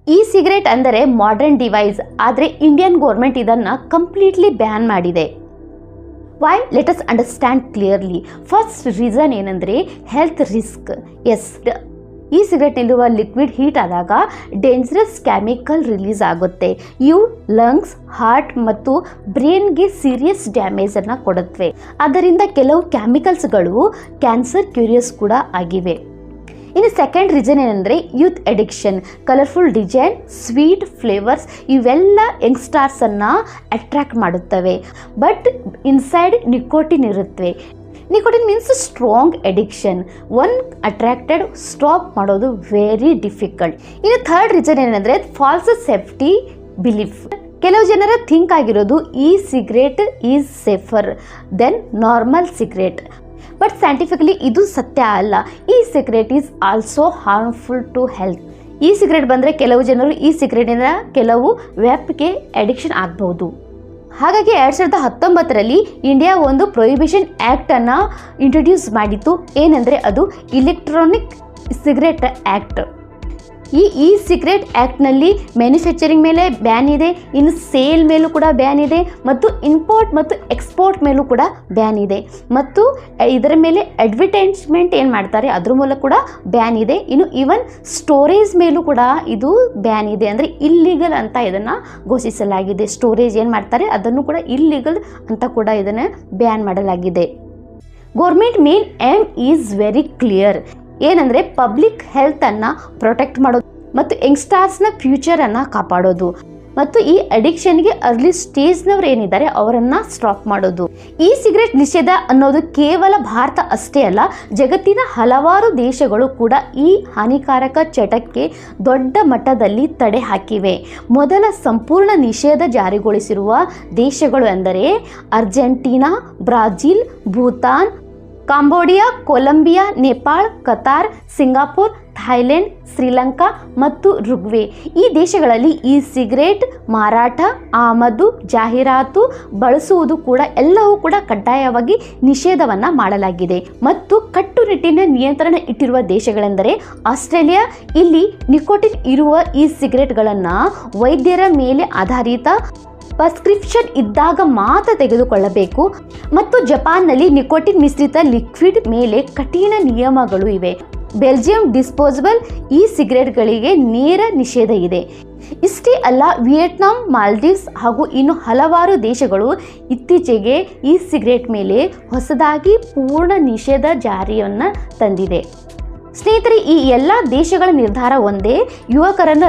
E cigarette ಅಂದರೆ modern device, ಆದರೆ Indian government ಇದನ್ನು ಕಂಪ್ಲೀಟ್ಲಿ ಬ್ಯಾನ್ ಮಾಡಿದೆ. Why? Let us understand clearly. First reason ಏನಂದರೆ ಹೆಲ್ತ್ ರಿಸ್ಕ್. ಎಸ್, ಈ ಸಿಗರೇಟ್ನಲ್ಲಿರುವ liquid heat ಆದಾಗ ಡೇಂಜರಸ್ ಕೆಮಿಕಲ್ ರಿಲೀಸ್ ಆಗುತ್ತೆ. ಇವು ಲಂಗ್ಸ್, ಹಾರ್ಟ್ ಮತ್ತು ಬ್ರೈನ್ಗೆ ಸೀರಿಯಸ್ ಡ್ಯಾಮೇಜನ್ನು ಕೊಡುತ್ತವೆ. ಆದ್ದರಿಂದ ಕೆಲವು ಕೆಮಿಕಲ್ಸ್ಗಳು ಕ್ಯಾನ್ಸರ್ ಕ್ಯೂರಿಯಸ್ ಕೂಡ ಆಗಿವೆ. ಇನ್ನು ಸೆಕೆಂಡ್ ರೀಸನ್ ಏನಂದರೆ youth addiction. Colourful design, sweet flavours ಇವೆಲ್ಲ ಯಂಗ್ಸ್ಟಾರ್ಸನ್ನು ಅಟ್ರ್ಯಾಕ್ಟ್ ಮಾಡುತ್ತವೆ. ಬಟ್ ಇನ್ಸೈಡ್ ನಿಕೋಟಿನ್ ಇರುತ್ತವೆ. Nicotine means strong addiction. One attracted stop ಮಾಡೋದು ವೆರಿ ಡಿಫಿಕಲ್ಟ್. ಇನ್ನು ಥರ್ಡ್ ರೀಸನ್ ಏನಂದರೆ ಫಾಲ್ಸ್ ಸೇಫ್ಟಿ ಬಿಲೀಫ್. ಕೆಲವು ಜನರ ಥಿಂಕ್ ಆಗಿರೋದು E cigarette is safer than normal cigarette. But scientifically ಇದು ಸತ್ಯ ಅಲ್ಲ. E cigarette is also harmful to health. E cigarette ಬಂದರೆ ಕೆಲವು ಜನರು ಈ ಸಿಗರೇಟಿನ ಕೆಲವು ವೆಪ್ಗೆ ಅಡಿಕ್ಷನ್ ಆಗಬಹುದು. ಹಾಗಾಗಿ 2019ರಲ್ಲಿ ಇಂಡಿಯಾ ಒಂದು ಪ್ರೊಹಿಬಿಷನ್ ಆ್ಯಕ್ಟನ್ನು ಇಂಟ್ರೊಡ್ಯೂಸ್ ಮಾಡಿತ್ತು. ಏನಂದರೆ ಅದು ಇಲೆಕ್ಟ್ರಾನಿಕ್ ಸಿಗರೇಟ್ ಆ್ಯಕ್ಟ್. ಈ ಸಿಗರೇಟ್ ಆ್ಯಕ್ಟ್ನಲ್ಲಿ ಮ್ಯಾನುಫ್ಯಾಕ್ಚರಿಂಗ್ ಮೇಲೆ ಬ್ಯಾನ್ ಇದೆ, ಇನ್ನು ಸೇಲ್ ಮೇಲೂ ಕೂಡ ಬ್ಯಾನ್ ಇದೆ, ಮತ್ತು ಇಂಪೋರ್ಟ್ ಮತ್ತು ಎಕ್ಸ್ಪೋರ್ಟ್ ಮೇಲೂ ಕೂಡ ಬ್ಯಾನ್ ಇದೆ, ಮತ್ತು ಇದರ ಮೇಲೆ ಅಡ್ವರ್ಟೈಸ್ಮೆಂಟ್ ಏನು ಮಾಡ್ತಾರೆ ಅದ್ರ ಮೂಲಕ ಕೂಡ ಬ್ಯಾನ್ ಇದೆ. ಇನ್ನು ಈವನ್ ಸ್ಟೋರೇಜ್ ಮೇಲೂ ಕೂಡ ಇದು ಬ್ಯಾನ್ ಇದೆ. ಅಂದರೆ ಇಲ್ಲಿಗಲ್ ಅಂತ ಇದನ್ನು ಘೋಷಿಸಲಾಗಿದೆ. ಸ್ಟೋರೇಜ್ ಏನು ಮಾಡ್ತಾರೆ ಅದನ್ನು ಕೂಡ ಇಲ್ಲಿಗಲ್ ಅಂತ ಕೂಡ ಇದನ್ನು ಬ್ಯಾನ್ ಮಾಡಲಾಗಿದೆ. Government main aim is very clear. ಏನಂದರೆ ಪಬ್ಲಿಕ್ ಹೆಲ್ತನ್ನು ಪ್ರೊಟೆಕ್ಟ್ ಮಾಡೋದು ಮತ್ತು ಯಂಗ್ಸ್ಟಾರ್ಸ್ನ ಫ್ಯೂಚರನ್ನು ಕಾಪಾಡೋದು ಮತ್ತು ಈ ಅಡಿಕ್ಷನ್ಗೆ ಅರ್ಲಿ ಸ್ಟೇಜ್ನವ್ರು ಏನಿದ್ದಾರೆ ಅವರನ್ನು ಸ್ಟಾಪ್ ಮಾಡೋದು. ಈ ಸಿಗರೇಟ್ ನಿಷೇಧ ಅನ್ನೋದು ಕೇವಲ ಭಾರತ ಅಷ್ಟೇ ಅಲ್ಲ, ಜಗತ್ತಿನ ಹಲವಾರು ದೇಶಗಳು ಕೂಡ ಈ ಹಾನಿಕಾರಕ ಚಟಕ್ಕೆ ದೊಡ್ಡ ಮಟ್ಟದಲ್ಲಿ ತಡೆ ಹಾಕಿವೆ. ಮೊದಲ ಸಂಪೂರ್ಣ ನಿಷೇಧ ಜಾರಿಗೊಳಿಸಿರುವ ದೇಶಗಳು ಎಂದರೆ Argentina, Brazil, Bhutan, Cambodia, Colombia, Nepal, Qatar, Singapore, Thailand, Sri Lanka ಮತ್ತು ರುಗ್ವೆ. ಈ ದೇಶಗಳಲ್ಲಿ ಈ ಸಿಗರೇಟ್ ಮಾರಾಟ, ಆಮದು, ಜಾಹೀರಾತು, ಬಳಸುವುದು ಕೂಡ ಎಲ್ಲವೂ ಕೂಡ ಕಡ್ಡಾಯವಾಗಿ ನಿಷೇಧವನ್ನು ಮಾಡಲಾಗಿದೆ. ಮತ್ತು ಕಟ್ಟುನಿಟ್ಟಿನ ನಿಯಂತ್ರಣ ಇಟ್ಟಿರುವ ದೇಶಗಳೆಂದರೆ ಆಸ್ಟ್ರೇಲಿಯಾ. ಇಲ್ಲಿ ನಿಕೋಟಿನ್ ಇರುವ ಈ ಸಿಗರೇಟ್ಗಳನ್ನು ವೈದ್ಯರ ಮೇಲೆ ಆಧಾರಿತ ಪ್ರಿಸ್ಕ್ರಿಪ್ಷನ್ ಇದ್ದಾಗ ಮಾತ್ರ ತೆಗೆದುಕೊಳ್ಳಬೇಕು. ಮತ್ತು ಜಪಾನ್ನಲ್ಲಿ ನಿಕೋಟಿನ್ ಮಿಶ್ರಿತ ಲಿಕ್ವಿಡ್ ಮೇಲೆ ಕಠಿಣ ನಿಯಮಗಳು ಇವೆ. ಬೆಲ್ಜಿಯಂ ಡಿಸ್ಪೋಸಬಲ್ ಈ ಸಿಗರೇಟ್ಗಳಿಗೆ ನೇರ ನಿಷೇಧ ಇದೆ. ಇಷ್ಟೇ ಅಲ್ಲ, ವಿಯೆಟ್ನಾಂ, ಮಾಲ್ಡೀವ್ಸ್ ಹಾಗೂ ಇನ್ನು ಹಲವಾರು ದೇಶಗಳು ಇತ್ತೀಚೆಗೆ ಈ ಸಿಗರೇಟ್ ಮೇಲೆ ಹೊಸದಾಗಿ ಪೂರ್ಣ ನಿಷೇಧ ಜಾರಿಯನ್ನು ತಂದಿದೆ. ಸ್ನೇಹಿತರೆ, ಈ ಎಲ್ಲ ದೇಶಗಳ ನಿರ್ಧಾರ ಒಂದೇ, ಯುವಕರನ್ನು